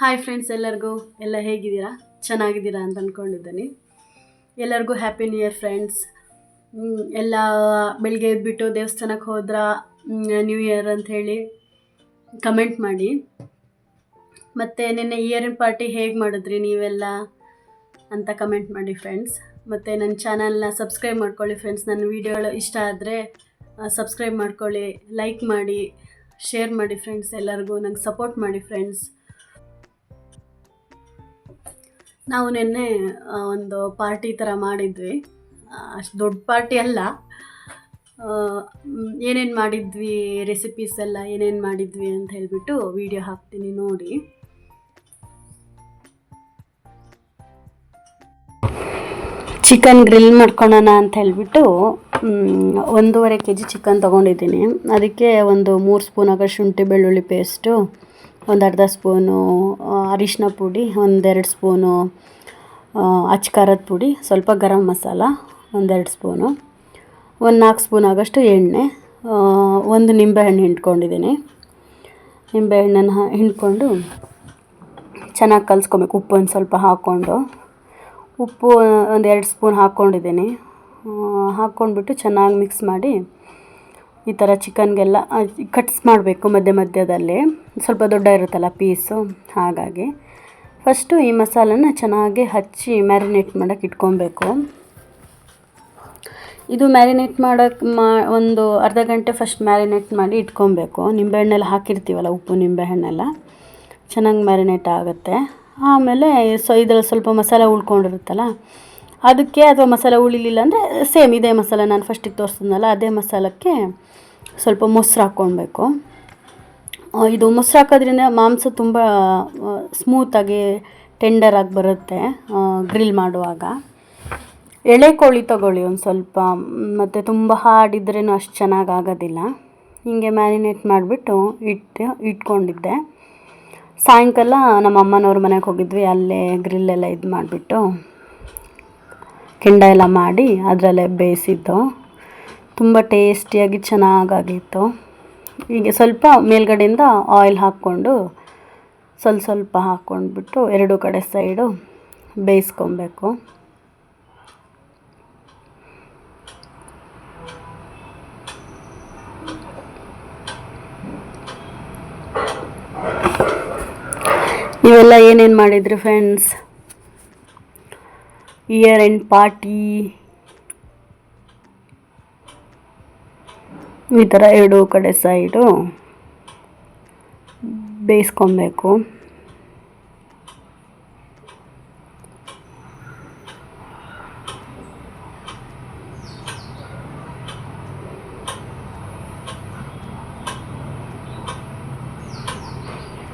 Hi friends, ಎಲ್ಲ ಹೇಗಿದ್ದೀರಾ? ಚೆನ್ನಾಗಿದ್ದೀರಾ ಅಂತ ಅಂದ್ಕೊಂಡಿದ್ದೀನಿ. ಎಲ್ಲರಿಗೂ ಹ್ಯಾಪಿ ನ್ಯೂ ಇಯರ್ ಫ್ರೆಂಡ್ಸ್. ಎಲ್ಲ ಬೆಳಿಗ್ಗೆ ಎದ್ಬಿಟ್ಟು ದೇವಸ್ಥಾನಕ್ಕೆ ಹೋದ್ರಾ ನ್ಯೂ ಇಯರ್ ಅಂಥೇಳಿ ಕಮೆಂಟ್ ಮಾಡಿ. ಮತ್ತು ನಿನ್ನೆ ಇಯರ್ ಪಾರ್ಟಿ ಹೇಗೆ ಮಾಡಿದ್ರಿ ನೀವೆಲ್ಲ ಅಂತ ಕಮೆಂಟ್ ಮಾಡಿ ಫ್ರೆಂಡ್ಸ್. ಮತ್ತು ನನ್ನ ಚಾನಲ್ನ ಸಬ್ಸ್ಕ್ರೈಬ್ ಮಾಡ್ಕೊಳ್ಳಿ ಫ್ರೆಂಡ್ಸ್. ನನ್ನ ವೀಡಿಯೋಗಳು ಇಷ್ಟ ಆದರೆ ಸಬ್ಸ್ಕ್ರೈಬ್ ಮಾಡ್ಕೊಳ್ಳಿ, ಲೈಕ್ ಮಾಡಿ, ಶೇರ್ ಮಾಡಿ ಫ್ರೆಂಡ್ಸ್. ಎಲ್ಲರಿಗೂ ನಂಗೆ ಸಪೋರ್ಟ್ ಮಾಡಿ ಫ್ರೆಂಡ್ಸ್. ನಾವು ನಿನ್ನೆ ಒಂದು ಪಾರ್ಟಿ ಥರ ಮಾಡಿದ್ವಿ. ಅಷ್ಟು ದೊಡ್ಡ ಪಾರ್ಟಿ ಅಲ್ಲ. ಏನೇನು ಮಾಡಿದ್ವಿ, ರೆಸಿಪೀಸ್ ಎಲ್ಲ ಏನೇನು ಮಾಡಿದ್ವಿ ಅಂತ ಹೇಳಿಬಿಟ್ಟು ವಿಡಿಯೋ ಹಾಕ್ತೀನಿ ನೋಡಿ. ಚಿಕನ್ ಗ್ರಿಲ್ ಮಾಡ್ಕೊಳ್ಳೋಣ ಅಂತ ಹೇಳಿಬಿಟ್ಟು 1.5 kg ಚಿಕನ್ ತೊಗೊಂಡಿದ್ದೀನಿ. ಅದಕ್ಕೆ ಒಂದು 3 ಸ್ಪೂನ್ ಆಗ ಶುಂಠಿ ಬೆಳ್ಳುಳ್ಳಿ ಪೇಸ್ಟು, ಒಂದು ಅರ್ಧ ಸ್ಪೂನು ಅರಿಶಿನ ಪುಡಿ, 1-2 ಸ್ಪೂನು ಅಚ್ಚ ಖಾರದ ಪುಡಿ, ಸ್ವಲ್ಪ ಗರಂ ಮಸಾಲ 1-2 ಸ್ಪೂನು, 4 ಸ್ಪೂನ್ ಆಗೋಷ್ಟು ಎಣ್ಣೆ, ಒಂದು ನಿಂಬೆಹಣ್ಣು ಹಿಂಡ್ಕೊಂಡಿದ್ದೀನಿ. ನಿಂಬೆಹಣ್ಣನ್ನು ಹಿಂಡ್ಕೊಂಡು ಚೆನ್ನಾಗಿ ಕಲಿಸ್ಕೊಬೇಕು. ಉಪ್ಪು ಒಂದು ಸ್ವಲ್ಪ ಹಾಕ್ಕೊಂಡು, ಉಪ್ಪು 1-2 ಸ್ಪೂನ್ ಹಾಕ್ಕೊಂಡಿದ್ದೀನಿ. ಹಾಕ್ಕೊಂಡ್ಬಿಟ್ಟು ಚೆನ್ನಾಗಿ ಮಿಕ್ಸ್ ಮಾಡಿ ಈ ಥರ ಚಿಕನ್ಗೆಲ್ಲ ಕಟ್ಸ್ ಮಾಡಬೇಕು ಮಧ್ಯದಲ್ಲಿ. ಸ್ವಲ್ಪ ದೊಡ್ಡ ಇರುತ್ತಲ್ಲ ಪೀಸು, ಹಾಗಾಗಿ ಫಸ್ಟು ಈ ಮಸಾಲನ ಚೆನ್ನಾಗಿ ಹಚ್ಚಿ ಮ್ಯಾರಿನೇಟ್ ಮಾಡೋಕ್ಕೆ ಇಟ್ಕೊಬೇಕು. ಇದು ಮ್ಯಾರಿನೇಟ್ ಮಾಡೋಕ್ಕೆ ಒಂದು ಅರ್ಧ ಗಂಟೆ ಫಸ್ಟ್ ಮ್ಯಾರಿನೇಟ್ ಮಾಡಿ ಇಟ್ಕೊಬೇಕು. ನಿಂಬೆಹಣ್ಣೆಲ್ಲ ಹಾಕಿರ್ತೀವಲ್ಲ, ಉಪ್ಪು ನಿಂಬೆಹಣ್ಣೆಲ್ಲ ಚೆನ್ನಾಗಿ ಮ್ಯಾರಿನೇಟ್ ಆಗುತ್ತೆ. ಆಮೇಲೆ ಇದರಲ್ಲಿ ಸ್ವಲ್ಪ ಮಸಾಲೆ ಉಳ್ಕೊಂಡಿರುತ್ತಲ್ಲ, ಅದಕ್ಕೆ ಅಥವಾ ಮಸಾಲೆ ಉಳಿಲಿಲ್ಲ ಅಂದರೆ ಸೇಮ್ ಇದೇ ಮಸಾಲೆ ನಾನು ಫಸ್ಟಿಗೆ ತೋರಿಸಿದ್ನಲ್ಲ ಅದೇ ಮಸಾಲಕ್ಕೆ ಸ್ವಲ್ಪ ಮೊಸರು ಹಾಕ್ಕೊಳ್ಬೇಕು. ಇದು ಮೊಸರು ಹಾಕೋದ್ರಿಂದ ಮಾಂಸ ತುಂಬ ಸ್ಮೂತಾಗಿ ಟೆಂಡರಾಗಿ ಬರುತ್ತೆ ಗ್ರಿಲ್ ಮಾಡುವಾಗ. ಎಳೆ ಕೋಳಿ ತೊಗೊಳ್ಳಿ ಒಂದು ಸ್ವಲ್ಪ, ಮತ್ತು ತುಂಬ ಹಾರ್ಡಿದ್ರೇನು ಅಷ್ಟು ಚೆನ್ನಾಗಿ ಆಗೋದಿಲ್ಲ. ಹೀಗೆ ಮ್ಯಾರಿನೇಟ್ ಮಾಡಿಬಿಟ್ಟು ಇಟ್ಕೊಂಡಿದ್ದೆ. ಸಾಯಂಕಾಲ ನಮ್ಮ ಅಮ್ಮನವ್ರ ಮನೆಗೆ ಹೋಗಿದ್ವಿ. ಅಲ್ಲೇ ಗ್ರಿಲ್ಲೆಲ್ಲ ಇದು ಮಾಡಿಬಿಟ್ಟು ಕೆಂಡ ಎಲ್ಲ ಮಾಡಿ ಅದರಲ್ಲೇ ಬೇಯಿಸಿದ್ದು. ತುಂಬ ಟೇಸ್ಟಿಯಾಗಿ ಚೆನ್ನಾಗಾಗಿತ್ತು. ಹೀಗೆ ಸ್ವಲ್ಪ ಮೇಲ್ಗಡೆಯಿಂದ ಆಯಿಲ್ ಹಾಕ್ಕೊಂಡು ಸ್ವಲ್ಪ ಹಾಕ್ಕೊಂಡ್ಬಿಟ್ಟು 2 ಕಡೆ ಸೈಡು ಬೇಯಿಸ್ಕೊಬೇಕು. ನೀವೆಲ್ಲ ಏನೇನು ಮಾಡಿದ್ರಿ ಫ್ರೆಂಡ್ಸ್? ಇಯರ್ ಎಂಡ್ ಪಾರ್ಟಿ ಈ ಥರ 2 ಕಡೆ ಸೈಡು ಬೇಯಿಸ್ಕೊಬೇಕು.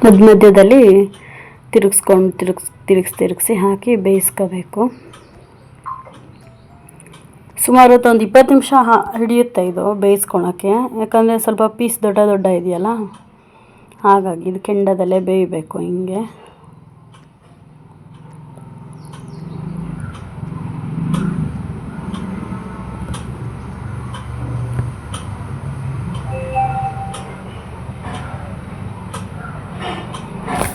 ಮಧ್ಯದಲ್ಲಿ ತಿರುಗಿಸಿ ಹಾಕಿ ಬೇಯಿಸ್ಕೋಬೇಕು. ಸುಮಾರು ಒಂದು 20 ನಿಮಿಷ ಹಿಡಿಯುತ್ತೆ ಇದು ಬೇಯಿಸ್ಕೊಳಕ್ಕೆ. ಯಾಕಂದರೆ ಸ್ವಲ್ಪ ಪೀಸ್ ದೊಡ್ಡ ಇದೆಯಲ್ಲ, ಹಾಗಾಗಿ ಇದು ಕೆಂಡದಲ್ಲೇ ಬೇಯಬೇಕು. ಹಿಂಗೆ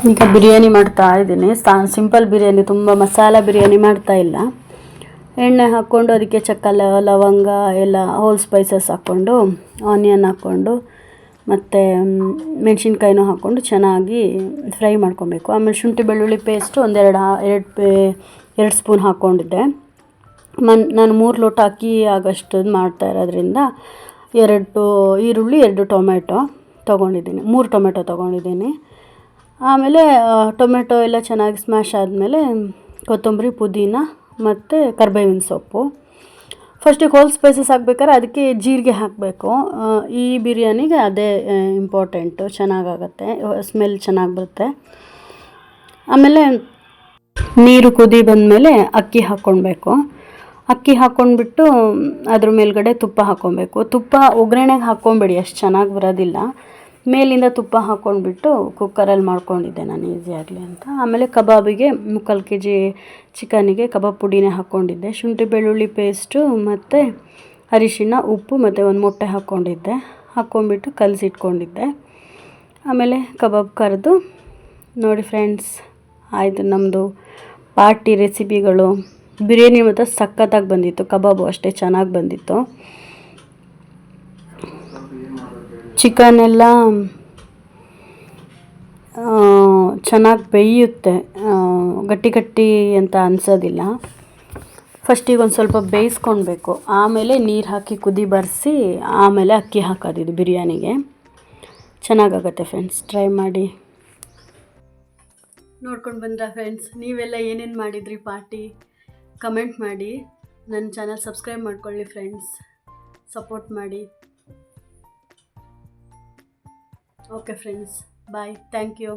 ಈಗ ಬಿರಿಯಾನಿ ಮಾಡ್ತಾ ಇದ್ದೀನಿ. ಸಿಂಪಲ್ ಬಿರಿಯಾನಿ, ತುಂಬ ಮಸಾಲ ಬಿರಿಯಾನಿ ಮಾಡ್ತಾ ಇಲ್ಲ. ಎಣ್ಣೆ ಹಾಕ್ಕೊಂಡು ಅದಕ್ಕೆ ಚಕ್ಕ, ಲವಂಗ ಎಲ್ಲ ಹೋಲ್ ಸ್ಪೈಸಸ್ ಹಾಕ್ಕೊಂಡು, ಆನಿಯನ್ ಹಾಕ್ಕೊಂಡು, ಮತ್ತು ಮೆಣಸಿನ್ಕಾಯಿನೂ ಹಾಕ್ಕೊಂಡು ಚೆನ್ನಾಗಿ ಫ್ರೈ ಮಾಡ್ಕೊಬೇಕು. ಆಮೇಲೆ ಶುಂಠಿ ಬೆಳ್ಳುಳ್ಳಿ ಪೇಸ್ಟು 2 ಸ್ಪೂನ್ ಹಾಕ್ಕೊಂಡಿದ್ದೆ. ನಾನು 3 ಲೋಟ ಅಕ್ಕಿ ಆಗೋಷ್ಟು ಮಾಡ್ತಾ ಇರೋದ್ರಿಂದ 2 ಈರುಳ್ಳಿ, 2 ಟೊಮೆಟೊ ತೊಗೊಂಡಿದ್ದೀನಿ, 3 ಟೊಮೆಟೊ ತೊಗೊಂಡಿದ್ದೀನಿ. ಆಮೇಲೆ ಟೊಮೆಟೊ ಎಲ್ಲ ಚೆನ್ನಾಗಿ ಸ್ಮ್ಯಾಶ್ ಆದಮೇಲೆ ಕೊತ್ತಂಬರಿ, ಪುದೀನ ಮತ್ತು ಕರಿಬೇವಿನ ಸೊಪ್ಪು. ಫಸ್ಟಿಗೆ ಹೋಲ್ ಸ್ಪೈಸಸ್ ಹಾಕ್ಬೇಕಾದ್ರೆ ಅದಕ್ಕೆ ಜೀರಿಗೆ ಹಾಕಬೇಕು. ಈ ಬಿರಿಯಾನಿಗೆ ಅದೇ ಇಂಪಾರ್ಟೆಂಟು, ಚೆನ್ನಾಗಾಗತ್ತೆ, ಸ್ಮೆಲ್ ಚೆನ್ನಾಗಿ ಬರುತ್ತೆ. ಆಮೇಲೆ ನೀರು ಕುದಿ ಬಂದಮೇಲೆ ಅಕ್ಕಿ ಹಾಕ್ಕೊಳ್ಬೇಕು. ಅಕ್ಕಿ ಹಾಕ್ಕೊಂಡ್ಬಿಟ್ಟು ಅದ್ರ ಮೇಲ್ಗಡೆ ತುಪ್ಪ ಹಾಕ್ಕೊಬೇಕು. ತುಪ್ಪ ಒಗ್ಗರಣೆಗೆ ಹಾಕ್ಕೊಂಬೇಡಿ, ಅಷ್ಟು ಚೆನ್ನಾಗಿ ಬರೋದಿಲ್ಲ. ಮೇಲಿಂದ ತುಪ್ಪ ಹಾಕ್ಕೊಂಡ್ಬಿಟ್ಟು ಕುಕ್ಕರಲ್ಲಿ ಮಾಡ್ಕೊಂಡಿದ್ದೆ ನಾನು ಈಸಿ ಆಗಲಿ ಅಂತ. ಆಮೇಲೆ ಕಬಾಬಿಗೆ 3/4 kg ಚಿಕನಿಗೆ ಕಬಾಬ್ ಪುಡಿನೇ ಹಾಕ್ಕೊಂಡಿದ್ದೆ. ಶುಂಠಿ ಬೆಳ್ಳುಳ್ಳಿ ಪೇಸ್ಟು ಮತ್ತು ಅರಿಶಿಣ, ಉಪ್ಪು ಮತ್ತು ಒಂದು ಮೊಟ್ಟೆ ಹಾಕ್ಕೊಂಡ್ಬಿಟ್ಟು ಕಲಸಿಟ್ಕೊಂಡಿದ್ದೆ. ಆಮೇಲೆ ಕಬಾಬ್ ಕರೆದು ನೋಡಿ ಫ್ರೆಂಡ್ಸ್, ಆಯಿತು ನಮ್ಮದು ಪಾರ್ಟಿ ರೆಸಿಪಿಗಳು. ಬಿರಿಯಾನಿ ಮತ್ತು ಸಖತ್ತಾಗಿ ಬಂದಿತ್ತು, ಕಬಾಬು ಅಷ್ಟೇ ಚೆನ್ನಾಗಿ ಬಂದಿತ್ತು. ಚಿಕನ್ ಎಲ್ಲ ಚೆನ್ನಾಗಿ ಬೇಯುತ್ತೆ, ಗಟ್ಟಿ ಗಟ್ಟಿ ಅಂತ ಅನಿಸೋದಿಲ್ಲ. ಫಸ್ಟಿಗೆ ಒಂದು ಸ್ವಲ್ಪ ಬೇಯಿಸ್ಕೊಳ್ಬೇಕು, ಆಮೇಲೆ ನೀರು ಹಾಕಿ ಕುದಿ ಬರಿಸಿ ಆಮೇಲೆ ಅಕ್ಕಿ ಹಾಕೋದಿದು ಬಿರಿಯಾನಿಗೆ. ಚೆನ್ನಾಗಾಗತ್ತೆ ಫ್ರೆಂಡ್ಸ್, ಟ್ರೈ ಮಾಡಿ. ನೋಡ್ಕೊಂಡು ಬಂದ್ರಾ ಫ್ರೆಂಡ್ಸ್, ನೀವೆಲ್ಲ ಏನೇನು ಮಾಡಿದ್ರಿ ಪಾರ್ಟಿ ಕಮೆಂಟ್ ಮಾಡಿ. ನನ್ನ ಚಾನಲ್ ಸಬ್ಸ್ಕ್ರೈಬ್ ಮಾಡ್ಕೊಳ್ಳಿ ಫ್ರೆಂಡ್ಸ್, ಸಪೋರ್ಟ್ ಮಾಡಿ. Okay friends, bye, thank you.